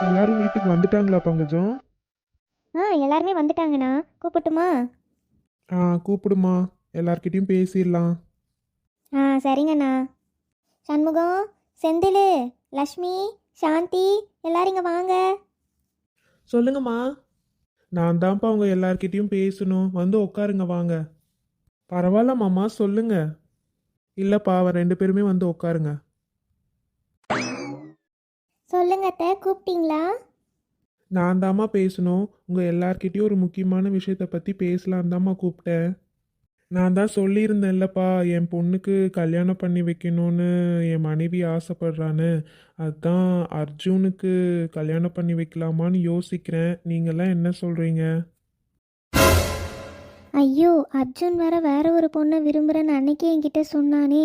எல்லாரும் வீட்டுக்கு வந்துட்டாங்களா பங்கஜம்? எல்லாருமே வந்துட்டாங்கண்ணா. கூப்பிட்டுமா? கூப்பிடுமா. எல்லார்கிட்டயும் பேசிடலாம். சரிங்கண்ணா. சண்முகம், செந்தில், லக்ஷ்மி, சாந்தி, எல்லாரும் இங்கே வாங்க. சொல்லுங்கம்மா. நான் தான்ப்பா அவங்க எல்லார்கிட்டயும் பேசணும். வந்து உட்காருங்க வாங்க. பரவாயில்ல மாமா, சொல்லுங்க. இல்லப்பா, அவ ரெண்டு பேருமே வந்து உட்காருங்க. சொல்லுங்க அத்தை, கூப்பிட்டீங்களா? நான் தாம்மா பேசணும். உங்க எல்லார்கிட்டயும் ஒரு முக்கியமான விஷயத்த பத்தி பேசலாம் தாம்மா கூப்பிட்டேன். நான் தான் சொல்லியிருந்தேன்லப்பா, என் பொண்ணுக்கு கல்யாணம் பண்ணி வைக்கணும்னு என் மனைவி ஆசைப்படுறான்னு. அதான் அர்ஜுனுக்கு கல்யாணம் பண்ணி வைக்கலாமான்னு யோசிக்கிறேன். நீங்கள்லாம் என்ன சொல்றீங்க? ஐயோ, அர்ஜுன் வேற ஒரு பொண்ணை விரும்புகிறேன்னு அன்னைக்கே என்கிட்ட சொன்னானே.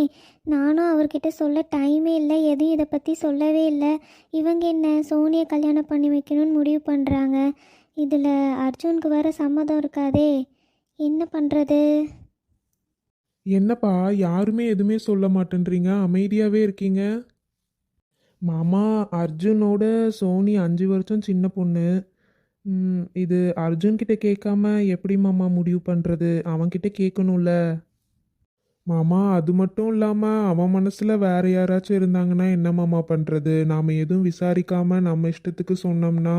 நானும் அவர்கிட்ட சொல்ல டைமே இல்லை, எதுவும் இதை பற்றி சொல்லவே இல்லை. இவங்க என்ன சோனியை கல்யாணம் பண்ணி வைக்கணும்னு முடிவு பண்ணுறாங்க. இதில் அர்ஜுனுக்கு வேற சம்மதம் இருக்காதே. என்ன பண்ணுறது? என்னப்பா, யாருமே எதுவுமே சொல்ல மாட்டேன்றீங்க, அமைதியாகவே இருக்கீங்க? மாமா, அர்ஜுனோட சோனி 5 வருஷம் சின்ன பொண்ணு. இது அர்ஜுன் கிட்ட கேட்காம எப்படி மாமா முடிவு பண்ணுறது? அவன்கிட்ட கேட்கணும்ல. மாமா, அது மட்டும் இல்லாமல் அவன் மனசில் வேற யாராச்சும் இருந்தாங்கன்னா என்ன மாமா பண்ணுறது? நாம் எதுவும் விசாரிக்காம நம்ம இஷ்டத்துக்கு சொன்னோம்னா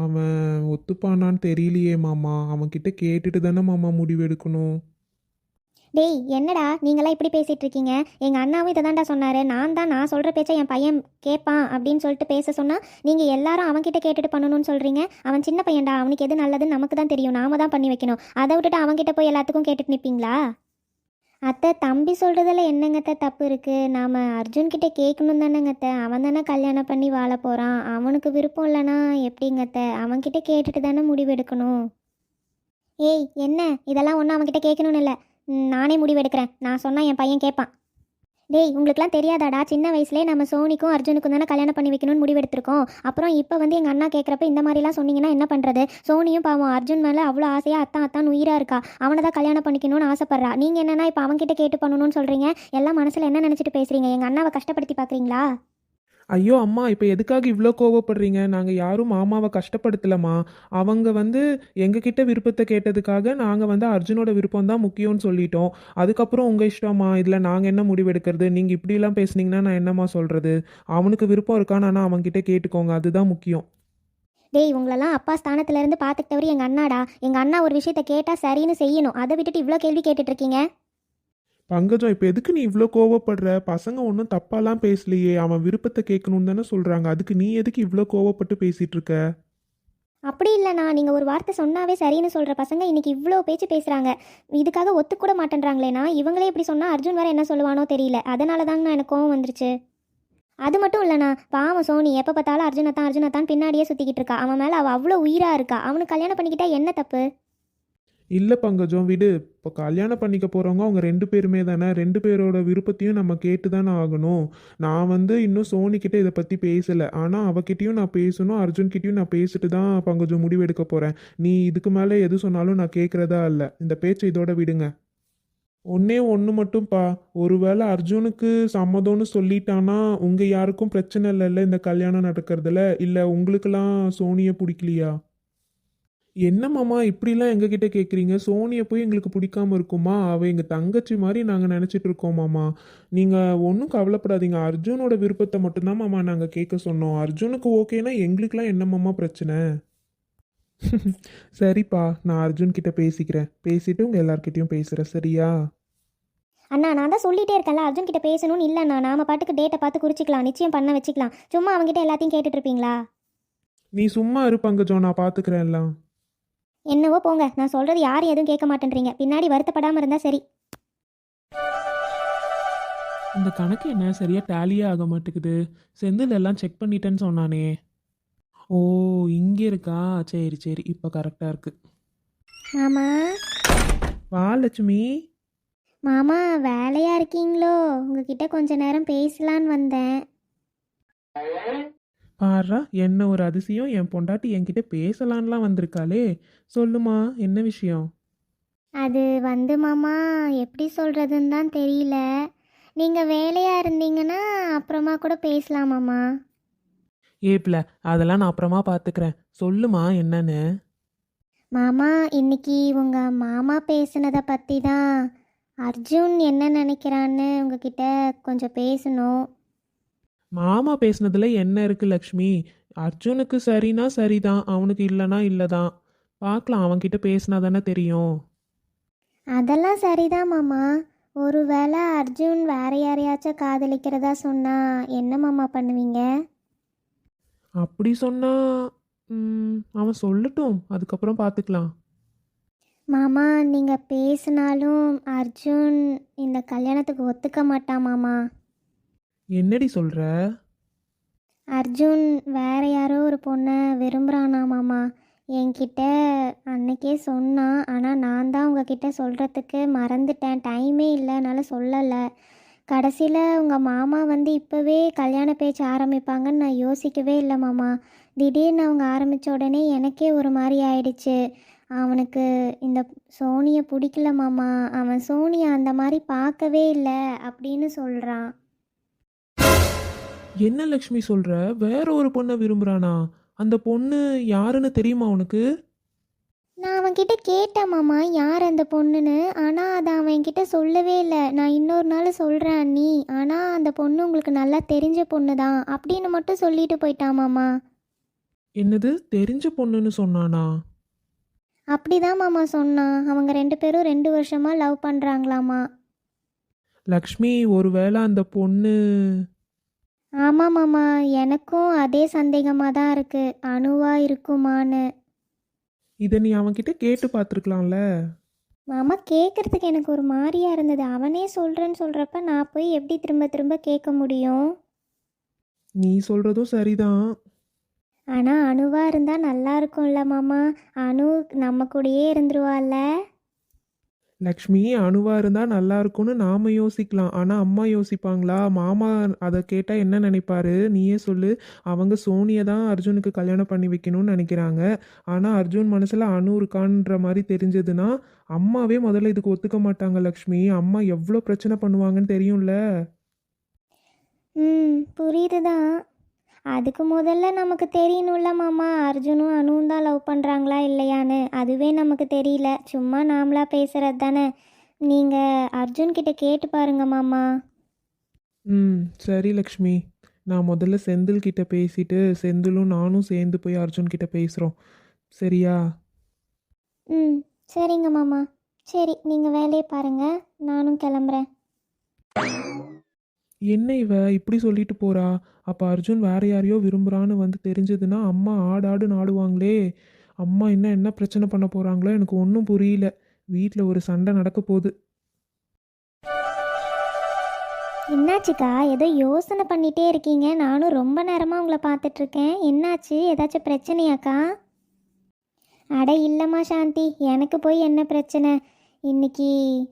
அவன் ஒத்துப்பானான்னு தெரியலையே மாமா. அவன்கிட்ட கேட்டுட்டு தானே மாமா முடிவு எடுக்கணும். டேய், என்னடா நீங்களாம் இப்படி பேசிகிட்டு இருக்கீங்க? எங்கள் அண்ணாவும் இதை தான்டா சொன்னார். நான் சொல்கிற பேச்சை என் பையன் கேட்பான் அப்படின்னு சொல்லிட்டு பேச சொன்னால் நீங்கள் எல்லாரும் அவன்கிட்ட கேட்டுட்டு பண்ணணும்னு சொல்கிறீங்க. அவன் சின்ன பையன்டா, அவனுக்கு எது நல்லதுன்னு நமக்கு தான் தெரியும். நாம தான் பண்ணி வைக்கணும். அதை விட்டுட்டு அவன்கிட்ட போய் எல்லாத்துக்கும் கேட்டுட்டு நிற்பீங்களா? அத்தை, தம்பி சொல்கிறதுல என்னங்கத்த தப்பு இருக்குது? நாம் அர்ஜுன்கிட்ட கேட்கணும் தானேங்கத்த. அவன் தானே கல்யாணம் பண்ணி வாழ போகிறான். அவனுக்கு விருப்பம் இல்லைனா எப்படிங்கத்த? அவன்கிட்ட கேட்டுட்டு தானே முடிவெடுக்கணும். ஏய், என்ன இதெல்லாம் ஒன்றும் அவன்கிட்ட கேட்கணும்னு இல்லை. நானே முடிவெடுக்கிறேன். நான் சொன்னால் என் பையன் கேட்பான். டேய், உங்களுக்குலாம் தெரியாதாடா? சின்ன வயசுலேயே நம்ம சோனிக்கும் அர்ஜுனுக்கும் தானே கல்யாணம் பண்ணி வைக்கணும்னு முடிவெடுத்திருக்கோம். அப்புறம் இப்போ வந்து எங்கள் அண்ணா கேட்குறப்ப இந்த மாதிரிலாம் சொன்னீங்கன்னா என்ன பண்ணுறது? சோனியும் பாவம் அர்ஜுன் மேலே அவ்வளோ ஆசையாக அத்தான் அத்தான் உயிராக இருக்கா. அவனை தான் கல்யாணம் பண்ணிக்கணும்னு ஆசைப்பட்றா. நீங்கள் என்னன்னா இப்போ அவன்கிட்ட கேட்டு பண்ணணும்னு சொல்கிறீங்க. எல்லாம் மனசில் என்ன நினச்சிட்டு பேசுகிறீங்க? எங்கள் அண்ணாவை கஷ்டப்படுத்தி பார்க்குறீங்களா? ஐயோ அம்மா, இப்போ எதுக்காக இவ்வளோ கோவப்படுறீங்க? நாங்கள் யாரும் மாமாவை கஷ்டப்படுத்தலம்மா. அவங்க வந்து எங்ககிட்ட விருப்பத்தை கேட்டதுக்காக நாங்கள் வந்து அர்ஜுனோட விருப்பம் தான் முக்கியம்னு சொல்லிட்டோம். அதுக்கப்புறம் உங்கள் இஷ்டம்மா. இதில் நாங்கள் என்ன முடிவெடுக்கிறது? நீங்கள் இப்படிலாம் பேசுனீங்கன்னா நான் என்னம்மா சொல்கிறது? அவனுக்கு விருப்பம் இருக்கான்னு ஆனால் அவன்கிட்ட கேட்டுக்கோங்க, அதுதான் முக்கியம். டேய், உங்களெல்லாம் அப்பா ஸ்தானத்துலேருந்து பார்த்துக்கிட்டவர் எங்கள் அண்ணாடா. எங்கள் அண்ணா ஒரு விஷயத்தை கேட்டால் சரின்னு செய்யணும். அதை விட்டுட்டு இவ்வளோ கேள்வி கேட்டுட்டு இருக்கீங்க. பங்கஜம், இப்போ எதுக்கு நீ இவ்வளோ கோவப்படுற? பசங்க ஒன்றும் தப்பாலாம் பேசலையே. அவன் விருப்பத்தை கேட்கணும்னு தானே சொல்கிறாங்க. அதுக்கு நீ எதுக்கு இவ்வளோ கோவப்பட்டு பேசிகிட்டு இருக்க? அப்படி இல்லைண்ணா, நீங்கள் ஒரு வார்த்தை சொன்னாவே சரின்னு சொல்கிற பசங்க இன்றைக்கி இவ்வளோ பேச்சு பேசுகிறாங்க. இதுக்காக ஒத்துக்கூட மாட்டேன்றாங்களேண்ணா. இவங்களே இப்படி சொன்னால் அர்ஜுன் வேறு என்ன சொல்லுவானோ தெரியல. அதனால தாங்கண்ணா எனக்கு கோவம் வந்துருச்சு. அது மட்டும் இல்லைண்ணா, பாவம் சோனி எப்போ பார்த்தாலும் அர்ஜுனத்தான் பின்னாடியே சுற்றிக்கிட்டு இருக்கா. அவன் மேலே அவள் அவ்வளோ உயிராக இருக்கா. அவனுக்கு கல்யாணம் பண்ணிக்கிட்டா என்ன தப்பு? இல்லை பங்கஜம், விடு. இப்போ கல்யாணம் பண்ணிக்க போகிறவங்க அவங்க ரெண்டு பேருமே தானே. ரெண்டு பேரோட விருப்பத்தையும் நம்ம கேட்டு தானே ஆகணும். நான் வந்து இன்னும் சோனிக்கிட்ட இதை பற்றி பேசலை. ஆனால் அவகிட்டையும் நான் பேசணும், அர்ஜுன்கிட்டையும் நான் பேசிட்டு தான் பங்கஜம் முடிவெடுக்க போகிறேன். நீ இதுக்கு மேலே எது சொன்னாலும் நான் கேட்குறதா இல்லை. இந்த பேச்சை இதோட விடுங்க. ஒன்னே ஒன்று மட்டும்ப்பா. ஒருவேளை அர்ஜுனுக்கு சம்மதம்னு சொல்லிட்டானா உங்கள் யாருக்கும் பிரச்சனை இல்லைல்ல இந்த கல்யாணம் நடக்கிறதுல? இல்லை உங்களுக்கெல்லாம் சோனியை பிடிக்கலையா? என்ன மாமா இப்படிலாம் எங்ககிட்ட கேட்குறீங்க? சோனியை போய் எங்களுக்கு பிடிக்காம இருக்குமா? அவள் எங்கள் தங்கச்சி மாதிரி நாங்கள் நினச்சிட்டு இருக்கோம் மாமா. நீங்கள் ஒன்றும் கவலைப்படாதீங்க. அர்ஜுனோட விருப்பத்தை மட்டும்தான் மாமா நாங்கள் கேட்க சொன்னோம். அர்ஜுனுக்கு ஓகேனா எங்களுக்கெல்லாம் என்ன மாமா பிரச்சனை? சரிப்பா, நான் அர்ஜுன் கிட்ட பேசிக்கிறேன். பேசிட்டு உங்கள் எல்லார்கிட்டயும் பேசுகிறேன், சரியா? அண்ணா, நான் தான் சொல்லிட்டே இருக்கேன்ல, அர்ஜுன் கிட்ட பேசணும்னு. இல்லைண்ணா, நாம பாட்டுக்கு டேட்டை பார்த்து குறிச்சிக்கலாம், நிச்சயம் பண்ண வச்சுக்கலாம். சும்மா அவங்ககிட்ட எல்லாத்தையும் கேட்டுட்டு இருப்பீங்களா? நீ சும்மா இரு பங்கஜம், நான் பார்த்துக்கிறேன் எல்லாம். என்னவோ போங்க. நான் சொல்கிறது யாரும் எதுவும் கேட்க மாட்டேன்றீங்க. பின்னாடி வருத்தப்படாமல் இருந்தால் சரி. இந்த கணக்கு என்ன சரியா டேலியே ஆக மாட்டேங்குது. செந்தில் எல்லாம் செக் பண்ணிட்டேன்னு சொன்னானே. ஓ, இங்கே இருக்கா? சரி சரி, இப்போ கரெக்டாக இருக்கு. மாமா. வா லட்சுமி. மாமா, வேலையாக இருக்கீங்களோ? உங்ககிட்ட கொஞ்ச நேரம் பேசலான்னு வந்தேன். பாரா, என்ன ஒரு அதிசயம், என் பொண்டாட்டி என்கிட்ட பேசலான்லாம் வந்திருக்காளே. சொல்லுமா, என்ன விஷயம்? அது வந்து மாமா, எப்படி சொல்கிறதுன்னு தான் தெரியல. நீங்கள் வேலையாக இருந்தீங்கன்னா அப்புறமா கூட பேசலாம் மாமா. ஏப்ல அதெல்லாம் நான் அப்புறமா பார்த்துக்கிறேன். சொல்லுமா என்னன்னு. மாமா, இன்னைக்கு உங்கள் மாமா பேசுனதை பற்றி தான் அர்ஜுன் என்ன நினைக்கிறான்னு உங்ககிட்ட கொஞ்சம் பேசணும். மாமா பேசுனதுல என்ன இருக்கு லக்ஷ்மி? அர்ஜுனுக்கு சரினா சரிதான், அவனுக்கு இல்லைனா இல்லைதான். பார்க்கலாம், அவன்கிட்ட பேசினா தானே தெரியும். அதெல்லாம் சரிதான் மாமா. ஒருவேளை அர்ஜுன் வேற யாரையாச்சும் காதலிக்கிறதா சொன்னா என்ன மாமா பண்ணுவீங்க? அப்படி சொன்னா அவன் சொல்லட்டும், அதுக்கப்புறம் பார்த்துக்கலாம். மாமா, நீங்கள் பேசினாலும் அர்ஜுன் இந்த கல்யாணத்துக்கு ஒத்துக்க மாட்டான் மாமா. என்னடி சொல்ற? அர்ஜுன் வேற யாரோ ஒரு பொண்ணை விரும்புகிறானா மாமா. என்கிட்ட அன்னைக்கே சொன்னான், ஆனால் நான் தான் உங்ககிட்ட சொல்கிறதுக்கு மறந்துட்டேன், டைமே இல்லை, என்னால் சொல்லலை. கடைசியில் உங்கள் மாமா வந்து இப்போவே கல்யாண பேச்சு ஆரம்பிப்பாங்கன்னு நான் யோசிக்கவே இல்லை மாமா. திடீர்னு அவங்க ஆரம்பித்த உடனே எனக்கே ஒரு மாதிரி ஆயிடுச்சு. அவனுக்கு இந்த சோனியை பிடிக்கல மாமா, அவன் சோனியை அந்த மாதிரி பார்க்கவே இல்லை அப்படின்னு சொல்கிறான். என்ன லக்ஷ்மி சொல்ற? வேற ஒரு பொண்ணை விரும்புறானா? அந்த பொண்ணு யாருன்னு தெரியுமா உனக்கு? நான் அவன்கிட்ட கேட்டேன் மாமா, யார் அந்த பொண்ணுன்னு. ஆனால் அதை அவன் என்கிட்ட சொல்லவே இல்லை. நான் இன்னொரு நாள் சொல்கிறேன் அண்ணி, ஆனால் அந்த பொண்ணு உங்களுக்கு நல்லா தெரிஞ்ச பொண்ணு தான் அப்படின்னு மட்டும் சொல்லிட்டு போயிட்டான் மாமா. என்னது, தெரிஞ்ச பொண்ணுன்னு சொன்னானா? அப்படிதான் மாமா சொன்னான். அவங்க 2 பேரும் 2 வருஷமாக லவ் பண்ணுறாங்களாமா. லக்ஷ்மி, ஒருவேளை அந்த பொண்ணு... ஆமாம் மாமா, எனக்கும் அதே சந்தேகமாக தான் இருக்குது, அணுவா இருக்குமான்னு. இதை நீ அவன்கிட்ட கேட்டு பார்த்துருக்கலாம்ல. மாமா, கேட்குறதுக்கு எனக்கு ஒரு மாதிரியாக இருந்தது. அவனே சொல்கிறேன்னு சொல்கிறப்ப நான் போய் எப்படி திரும்ப திரும்ப கேட்க முடியும்? நீ சொல்றதும் சரிதான். ஆனால் அணுவாக இருந்தால் நல்லா இருக்கும்ல மாமா. அணு நம்ம கூடயே இருந்துருவாள்ல. லக்ஷ்மி, அணுவா இருந்தா நல்லா இருக்கும்னு நாம யோசிக்கலாம், ஆனா அம்மா யோசிப்பாங்களா? மாமா அதை கேட்டா என்ன நினைப்பாரு? நீயே சொல்லு. அவங்க சோனியை தான் அர்ஜுனுக்கு கல்யாணம் பண்ணி வைக்கணும்னு நினைக்கிறாங்க. ஆனா அர்ஜுன் மனசுல அணு இருக்கான்ற மாதிரி தெரிஞ்சதுன்னா அம்மாவே முதல்ல இதுக்கு ஒத்துக்க மாட்டாங்க லக்ஷ்மி. அம்மா எவ்வளோ பிரச்சனை பண்ணுவாங்கன்னு தெரியும்ல. புரியுது தான். அதுக்கு முதல்ல நமக்கு தெரியணும்ல மாமா, அர்ஜுனும் அணுவும் தான் லவ் பண்ணுறாங்களா இல்லையான்னு. அதுவே நமக்கு தெரியல, சும்மா நாமளா பேசுகிறது தானே. நீங்கள் அர்ஜுன்கிட்ட கேட்டு பாருங்க மாமா. சரி லக்ஷ்மி, நான் முதல்ல செந்தில் கிட்ட பேசிட்டு செந்திலும் நானும் சேர்ந்து போய் அர்ஜுன் கிட்ட பேசுகிறோம். சரியா? ம் சரிங்க மாமா. சரி, நீங்கள் வேலையை பாருங்கள், நானும் கிளம்புறேன். என்ன இவ இப்படி சொல்லிட்டு போறா? அப்ப அர்ஜுன் வேற யாரையோ விரும்புறான்னு வந்து தெரிஞ்சதுன்னா அம்மா ஆடாடுன்னு ஆடுவாங்களே. அம்மா என்ன பிரச்சனை பண்ண போறாங்களோ எனக்கு ஒன்றும் புரியல. வீட்டில் ஒரு சண்டை நடக்க போகுது. என்னாச்சுக்கா, ஏதோ யோசனை பண்ணிகிட்டே இருக்கீங்க? நானும் ரொம்ப நேரமாக உங்களை பார்த்துட்ருக்கேன். என்னாச்சு, ஏதாச்சும் பிரச்சனையாக்கா? அட இல்லைம்மா சாந்தி, எனக்கு போய் என்ன பிரச்சனை? இன்னைக்கு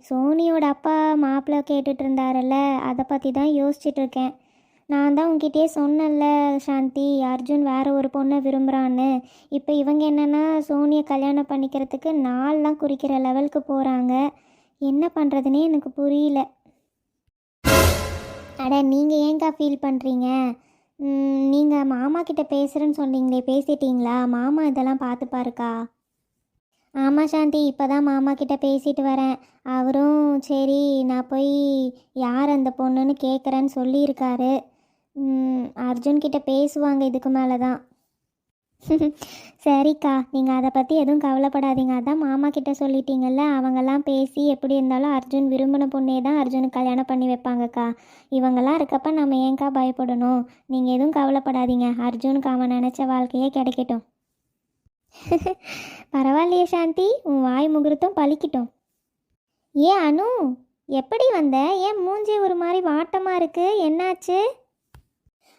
சோனியோட அப்பா மாப்பிள்ளை கேட்டுட்டு இருந்தாருல்ல, அதை பற்றி தான் யோசிச்சுட்டு இருக்கேன். நான் தான் உங்ககிட்டயே சொன்னேன்ல சாந்தி, அர்ஜுன் வேற ஒரு பொண்ணை விரும்புகிறான்னு. இப்போ இவங்க என்னென்னா சோனியை கல்யாணம் பண்ணிக்கிறதுக்கு நாள்லாம் குறிக்கிற லெவலுக்கு போகிறாங்க. என்ன பண்ணுறதுனே எனக்கு புரியல. அட நீங்கள் ஏங்கா ஃபீல் பண்ணுறீங்க? நீங்கள் மாமா கிட்ட பேசுகிறேன்னு சொன்னீங்களே, பேசிட்டீங்களா? மாமா இதெல்லாம் பார்த்துப்பாருக்கா. ஆமாம் சாந்தி, இப்போ தான் மாமா கிட்ட பேசிட்டு வரேன். அவரும் சரி நான் போய் யார் அந்த பொண்ணுன்னு கேட்குறேன்னு சொல்லியிருக்காரு. அர்ஜுன்கிட்ட பேசுவாங்க இதுக்கு மேலே தான். சரிக்கா, நீங்கள் அதை பற்றி எதுவும் கவலைப்படாதீங்க. அதான் மாமா கிட்ட சொல்லிட்டீங்கல்ல, அவங்கெல்லாம் பேசி எப்படி இருந்தாலும் அர்ஜுன் விரும்பின பொண்ணே தான் அர்ஜுனுக்கு கல்யாணம் பண்ணி வைப்பாங்கக்கா. இவங்கெல்லாம் இருக்கப்ப நம்ம ஏங்க்கா பயப்படணும்? நீங்கள் எதுவும் கவலைப்படாதீங்க, அர்ஜுனுக்கு அவன் நினச்ச வாழ்க்கையே கிடைக்கட்டும். பரவாயில்லையே சாந்தி, உன் வாய் முகூர்த்தம் பழிக்கட்டும். ஏன் அனு, எப்படி வந்த? ஏன் மூஞ்சி ஒரு மாதிரி வாட்டமாக இருக்குது, என்னாச்சு?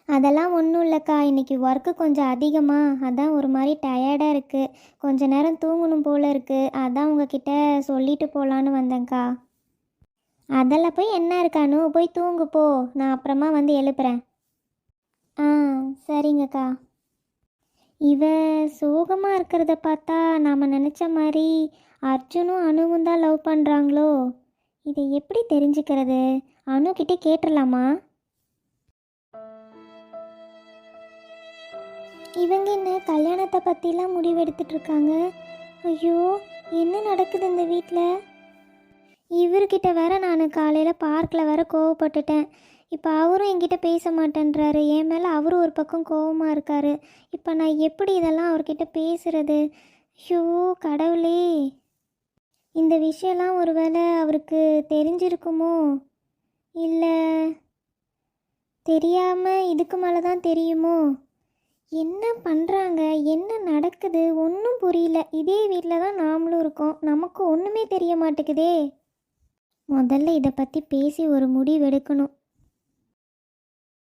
அதெல்லாம் ஒன்றும் இல்லைக்கா, இன்றைக்கி ஒர்க்கு கொஞ்சம் அதிகமாக, அதான் ஒரு மாதிரி டயர்டாக இருக்குது. கொஞ்ச நேரம் தூங்கணும் போல் இருக்குது, அதான் உங்ககிட்ட சொல்லிட்டு போகலான்னு வந்தேங்க்கா. அதெல்லாம் போய் என்ன இருக்கானு, போய் தூங்கு போ, நான் அப்புறமா வந்து எழுப்புறேன். ஆ சரிங்கக்கா. இவ சோகமாக இருக்கிறத பார்த்தா நாம் நினச்ச மாதிரி அர்ஜுனும் அணுவும் தான் லவ் பண்ணுறாங்களோ? இதை எப்படி தெரிஞ்சுக்கிறது? அணுக்கிட்டே கேட்டுடலாமா? இவங்க என்ன கல்யாணத்தை பற்றிலாம் முடிவெடுத்துட்டு இருக்காங்க? ஐயோ, என்ன நடக்குது இந்த வீட்டில்? இவர்கிட்ட வேற நான் காலையில் பார்க்கில் வேற கோவப்பட்டுட்டேன். இப்போ அவரும் என்கிட்ட பேச மாட்டேன்றாரு. என் மேலே அவரும் ஒரு பக்கம் கோவமாக இருக்காரு. இப்போ நான் எப்படி இதெல்லாம் அவர்கிட்ட பேசுறது? ஐயோ கடவுளே! இந்த விஷயம்லாம் ஒருவேளை அவருக்கு தெரிஞ்சிருக்குமோ? இல்லை தெரியாமல் இதுக்கு மேலே தான் தெரியுமோ? என்ன பண்ணுறாங்க? என்ன நடக்குது? ஒன்றும் புரியல. இதே வீட்டில் தான் நாமளும் இருக்கோம். நமக்கு ஒன்றுமே தெரிய மாட்டேங்குதே. முதல்ல இதை பற்றி பேசி ஒரு முடிவு எடுக்கணும்.